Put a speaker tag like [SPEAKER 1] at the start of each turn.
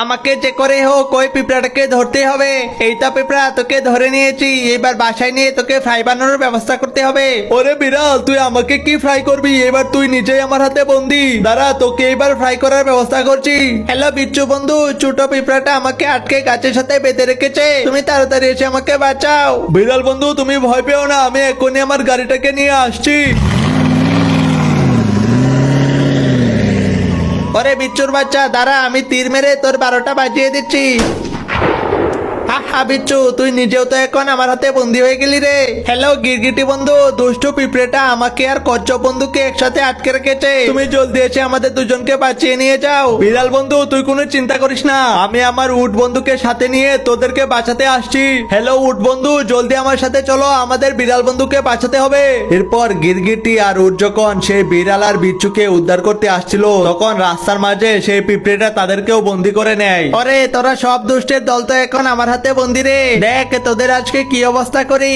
[SPEAKER 1] আমাকে যে করে হোক ওই পিঁপড়াটাকে ধরতে হবে। এই তো পিঁপড়া, তোকে ধরে নিয়েছি, এবার বাসায় নিয়ে তোকে ফ্রাই বানানোর ব্যবস্থা করতে হবে। ওরে বিড়াল, তুই আমাকে কি ফ্রাই করবি? এবার তুই নিজেই আমার হাতে বন্দি। দাঁড়া, তোকে এবার ফ্রাই করার ব্যবস্থা করছি। হ্যালো বিচ্ছু বন্ধু, ছোট পিঁপড়াটা আমাকে আটকে গাছের সাথে বেঁধে রেখেছে, তুমি তাড়াতাড়ি এসে আমাকে বাঁচাও। বিড়াল বন্ধু, তুমি ভয় পেও না, আমি এখনই আমার গাড়িটাকে নিয়ে আসছি। ওরে বিচ্ছুর বাচ্চা, দাঁড়া, আমি তীর মেরে তোর 12টা বাজিয়ে দিচ্ছি। হা বিচ্ছু, তুই নিজেও তো এখন আমার হাতে বন্দি হয়ে গেলি রে। হ্যালো গিরগিটি বন্ধু, দুষ্টু পিঁপড়েটা আমাকে আর কচ্ছপ বন্ধুকে একসাথে আটকে রেখেছে, তুমি জলদি এসে আমাদের দুজনকে বাঁচিয়ে নিয়ে যাও। বিড়াল বন্ধু, তুই কোনো চিন্তা করিস না, আমি আমার উট বন্ধুকে সাথে নিয়ে তোদেরকে বাঁচাতে আসছি। হ্যালো উট বন্ধু, জলদি আমার সাথে চলো, আমাদের বিড়াল বন্ধুকে বাঁচাতে হবে। এরপর গিরগিটি আর উট যখন সেই বিড়াল আর বিচ্ছুকে উদ্ধার করতে আসছিল, তখন রাস্তার মাঝে সেই পিঁপড়েটা তাদেরকেও বন্দি করে নেয়। আরে তোরা সব দুষ্টের দল তো এখন আমার হাতে বন্দি রে, দেখ তোদের আজকে কি অবস্থা করি।